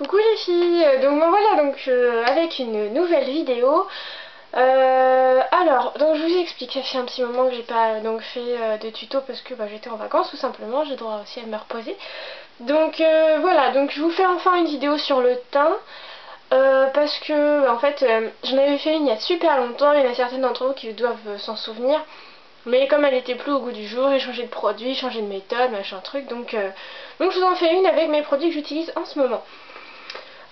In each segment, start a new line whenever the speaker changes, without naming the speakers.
Coucou les filles, donc ben voilà, avec une nouvelle vidéo. Donc je vous explique, ça fait un petit moment que j'ai pas fait de tuto parce que j'étais en vacances tout simplement, j'ai droit aussi à me reposer. Voilà, donc je vous fais enfin une vidéo sur le teint. Parce que en fait j'en avais fait une il y a super longtemps, il y en a certaines d'entre vous qui doivent s'en souvenir. Mais comme elle était plus au goût du jour, j'ai changé de produit, changé de méthode, machin truc, donc je vous en fais une avec mes produits que j'utilise en ce moment.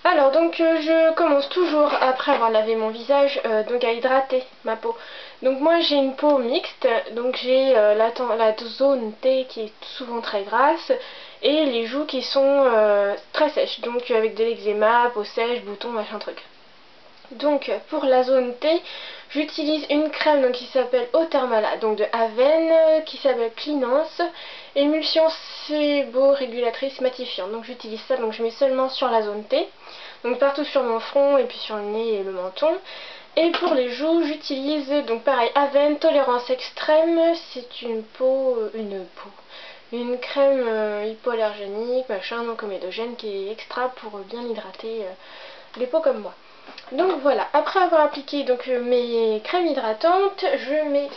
Alors je commence toujours après avoir lavé mon visage à hydrater ma peau. Donc moi j'ai une peau mixte, donc j'ai la zone T qui est souvent très grasse et les joues qui sont très sèches, donc avec de l'eczéma, peau sèche, boutons, machin truc. Donc pour la zone T, j'utilise une crème qui s'appelle Eau Thermala, donc de Aven, qui s'appelle Cleanance, émulsion séborégulatrice matifiante. Donc j'utilise ça, donc je mets seulement sur la zone T, donc partout sur mon front et puis sur le nez et le menton. Et pour les joues, j'utilise donc pareil Aven Tolérance Extrême, c'est une crème hypoallergénique, machin, non comédogène, qui est extra pour bien hydrater les peaux comme moi. Donc voilà, après avoir appliqué mes crèmes hydratantes, je mets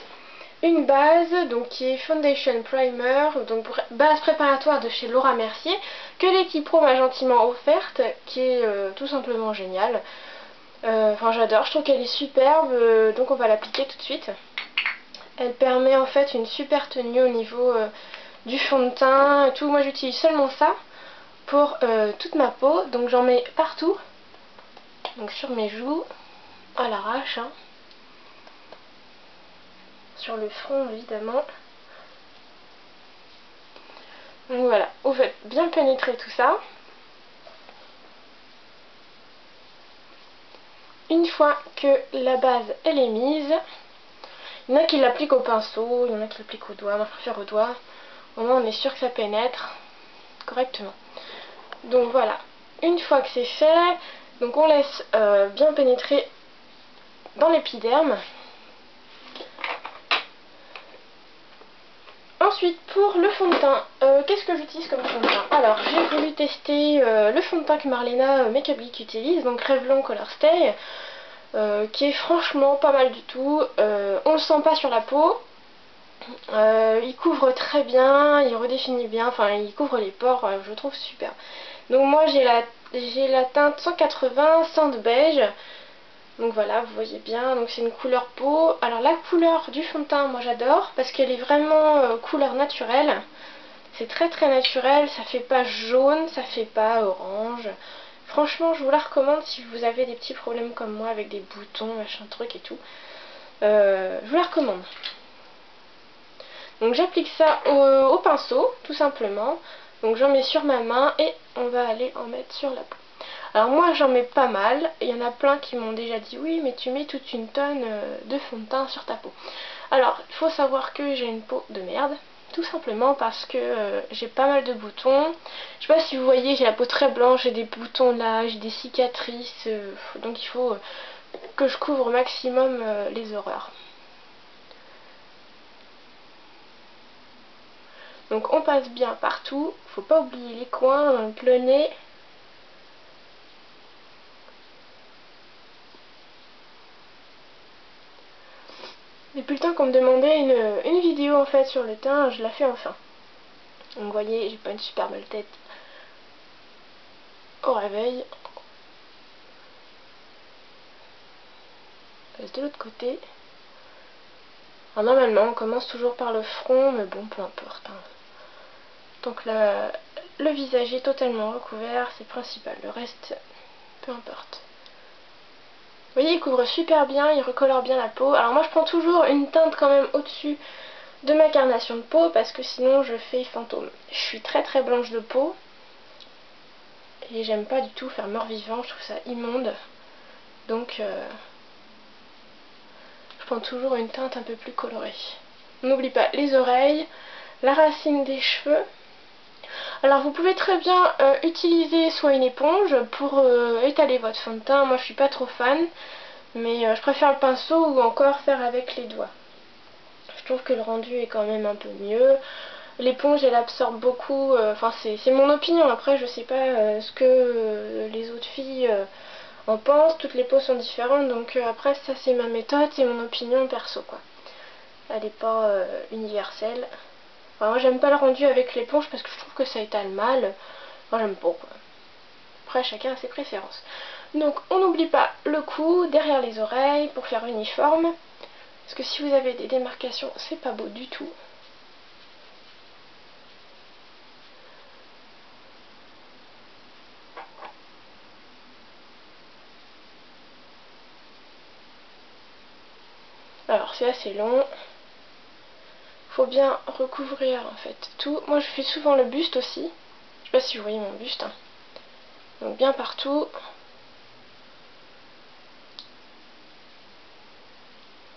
une base qui est Foundation Primer, donc base préparatoire de chez Laura Mercier, que l'équipe pro m'a gentiment offerte, qui est tout simplement géniale. Enfin j'adore, je trouve qu'elle est superbe, donc on va l'appliquer tout de suite. Elle permet en fait une super tenue au niveau du fond de teint et tout. Moi j'utilise seulement ça pour toute ma peau, donc j'en mets partout. Donc sur mes joues, à l'arrache, hein. Sur le front évidemment. Donc voilà, vous faites bien pénétrer tout ça. Une fois que la base elle est mise, il y en a qui l'appliquent au pinceau, il y en a qui l'appliquent au doigt, moi je préfère au doigt. Au moins on est sûr que ça pénètre correctement. Donc voilà, une fois que c'est fait, donc on laisse bien pénétrer dans l'épiderme. Ensuite, pour le fond de teint, qu'est-ce que j'utilise comme fond de teint? Alors, j'ai voulu tester le fond de teint que Marlena Makeup Geek utilise, donc Revlon Color Stay, qui est franchement pas mal du tout. On le sent pas sur la peau, il couvre très bien, il redéfinit bien, enfin il couvre les pores, je trouve super. Donc moi j'ai la teinte 180 Sand Beige. Donc voilà, vous voyez bien, donc c'est une couleur peau. Alors la couleur du fond de teint, moi j'adore, parce qu'elle est vraiment couleur naturelle. C'est très très naturel, ça fait pas jaune, ça fait pas orange. Franchement, je vous la recommande si vous avez des petits problèmes comme moi avec des boutons, machin truc et tout. Je vous la recommande. Donc j'applique ça au pinceau, tout simplement. Donc j'en mets sur ma main et on va aller en mettre sur la peau. Alors moi j'en mets pas mal, il y en a plein qui m'ont déjà dit oui mais tu mets toute une tonne de fond de teint sur ta peau. Alors il faut savoir que j'ai une peau de merde, tout simplement parce que j'ai pas mal de boutons. Je sais pas si vous voyez, j'ai la peau très blanche, j'ai des boutons là, j'ai des cicatrices, donc il faut que je couvre au maximum les horreurs. Donc on passe bien partout, faut pas oublier les coins, donc le nez. Depuis le temps qu'on me demandait une vidéo en fait sur le teint, je la fais enfin. Donc vous voyez, j'ai pas une super belle tête au réveil. Je passe de l'autre côté. Alors normalement on commence toujours par le front, mais bon peu importe. Hein. Donc là, le visage est totalement recouvert, c'est principal. Le reste, peu importe. Vous voyez, il couvre super bien, il recolore bien la peau. Alors moi je prends toujours une teinte quand même au-dessus de ma carnation de peau parce que sinon je fais fantôme. Je suis très très blanche de peau et j'aime pas du tout faire mort-vivant, je trouve ça immonde. Donc je prends toujours une teinte un peu plus colorée. On n'oublie pas les oreilles, la racine des cheveux. Alors vous pouvez très bien utiliser soit une éponge pour étaler votre fond de teint. Moi je suis pas trop fan, mais je préfère le pinceau ou encore faire avec les doigts. Je trouve que le rendu est quand même un peu mieux. l'éponge elle absorbe beaucoup, enfin c'est mon opinion, après je sais pas ce que les autres filles en pensent, toutes les peaux sont différentes, donc après ça c'est ma méthode, c'est mon opinion perso quoi. Elle n'est pas universelle. Enfin, moi j'aime pas le rendu avec l'éponge parce que je trouve que ça étale mal. Moi j'aime pas quoi. Après chacun a ses préférences. Donc on n'oublie pas le cou derrière les oreilles pour faire uniforme. Parce que si vous avez des démarcations, c'est pas beau du tout. Alors c'est assez long. Faut bien recouvrir en fait tout. Moi je fais souvent le buste aussi. Je sais pas si vous voyez mon buste. Hein. Donc bien partout.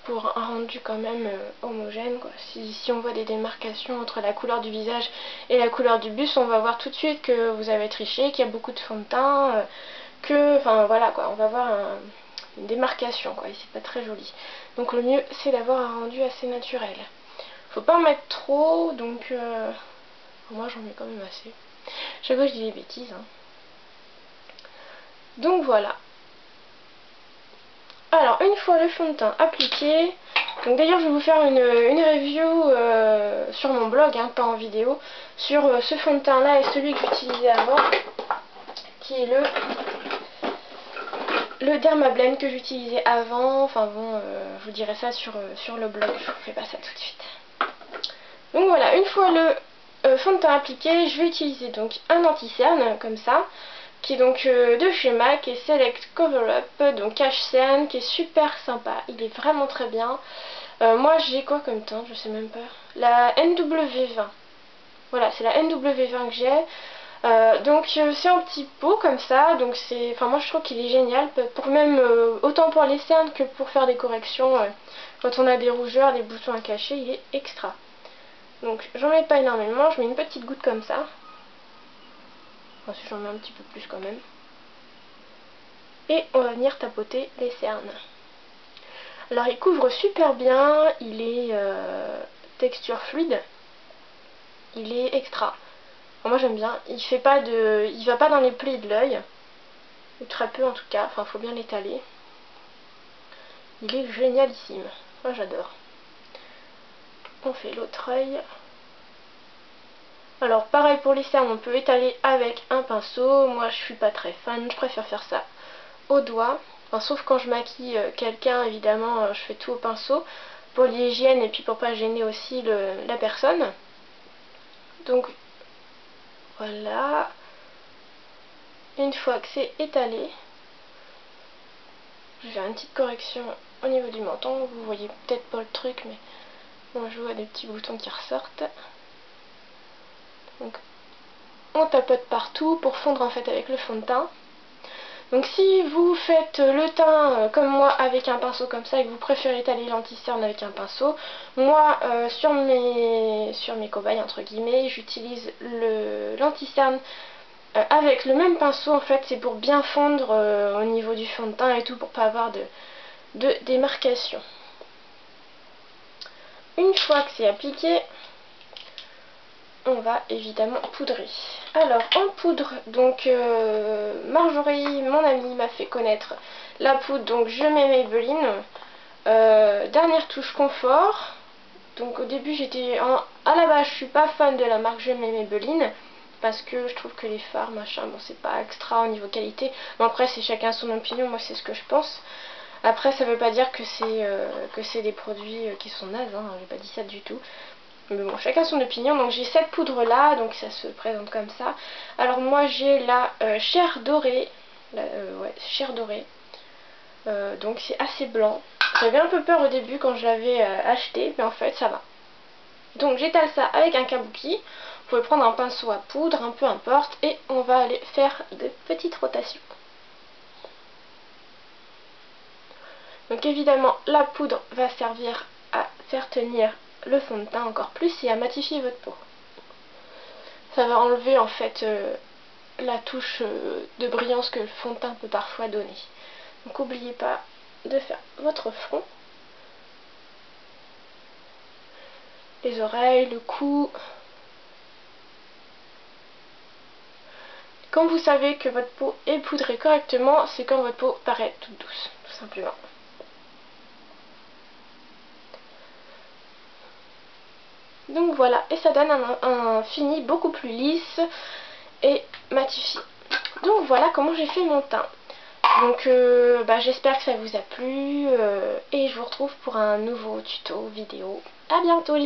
Pour un rendu quand même homogène quoi. Si on voit des démarcations entre la couleur du visage et la couleur du buste, on va voir tout de suite que vous avez triché, qu'il y a beaucoup de fond de teint, enfin voilà quoi, on va voir une démarcation quoi, et c'est pas très joli. Donc le mieux c'est d'avoir un rendu assez naturel. Faut pas en mettre trop, donc moi j'en mets quand même assez. Chaque fois je dis des bêtises. Hein. Donc voilà. Alors une fois le fond de teint appliqué, donc d'ailleurs je vais vous faire une review sur mon blog, hein, pas en vidéo, sur ce fond de teint là et celui que j'utilisais avant, qui est le Dermablend que j'utilisais avant. Enfin bon, je vous dirai ça sur le blog, je vous fais pas ça tout de suite. Donc voilà, une fois le fond de teint appliqué, je vais utiliser donc un anti-cerne comme ça, qui est donc de chez MAC, qui est Select Cover Up, donc cache cerne, qui est super sympa, il est vraiment très bien. Moi j'ai quoi comme teint, je sais même pas, la NW20, voilà c'est la NW20 que j'ai. Donc c'est un petit pot comme ça, donc c'est, enfin moi je trouve qu'il est génial, pour même autant pour les cernes que pour faire des corrections, quand on a des rougeurs, des boutons à cacher, il est extra. Donc j'en mets pas énormément, je mets une petite goutte comme ça. Enfin si j'en mets un petit peu plus quand même. Et on va venir tapoter les cernes. Alors il couvre super bien, il est texture fluide, il est extra. Alors, moi j'aime bien, il va pas dans les plis de l'œil, ou très peu en tout cas, enfin faut bien l'étaler. Il est génialissime, moi j'adore. On fait l'autre œil. Alors pareil pour les cernes, on peut étaler avec un pinceau, moi je suis pas très fan, je préfère faire ça au doigt. Enfin, sauf quand je maquille quelqu'un, évidemment, je fais tout au pinceau pour l'hygiène et puis pour pas gêner aussi la personne. Donc voilà. Une fois que c'est étalé, je vais faire une petite correction au niveau du menton. Vous voyez peut-être pas le truc, mais moi je vois des petits boutons qui ressortent. Donc on tapote partout pour fondre en fait avec le fond de teint. Donc si vous faites le teint comme moi avec un pinceau comme ça et que vous préférez étaler l'anti-cerne avec un pinceau, moi sur mes cobayes entre guillemets, j'utilise l'anti-cerne avec le même pinceau. En fait c'est pour bien fondre au niveau du fond de teint et tout, pour pas avoir de démarcation. Une fois que c'est appliqué, on va évidemment poudrer. Alors en poudre, donc Marjorie, mon amie, m'a fait connaître la poudre, donc je mets Maybelline, dernière touche confort. Donc au début j'étais, à la base je suis pas fan de la marque Je mets Maybelline, parce que je trouve que les fards machin, bon c'est pas extra au niveau qualité. Bon après c'est chacun son opinion, moi c'est ce que je pense. Après ça veut pas dire que c'est des produits qui sont nazes, hein, j'ai pas dit ça du tout. Mais bon, chacun son opinion. Donc j'ai cette poudre là, donc ça se présente comme ça. Alors moi j'ai la chair dorée, ouais, chair dorée. Donc c'est assez blanc. J'avais un peu peur au début quand je l'avais acheté, mais en fait ça va. Donc j'étale ça avec un kabuki. Vous pouvez prendre un pinceau à poudre, un peu importe, et on va aller faire de petites rotations. Donc évidemment la poudre va servir à faire tenir le fond de teint encore plus et à matifier votre peau. Ça va enlever en fait la touche de brillance que le fond de teint peut parfois donner. Donc n'oubliez pas de faire votre front, les oreilles, le cou, Quand vous savez que votre peau est poudrée correctement, c'est quand votre peau paraît toute douce, tout simplement. Donc voilà, et ça donne un fini beaucoup plus lisse et matifié. Donc voilà comment j'ai fait mon teint. Donc j'espère que ça vous a plu et je vous retrouve pour un nouveau tuto vidéo. À bientôt les filles.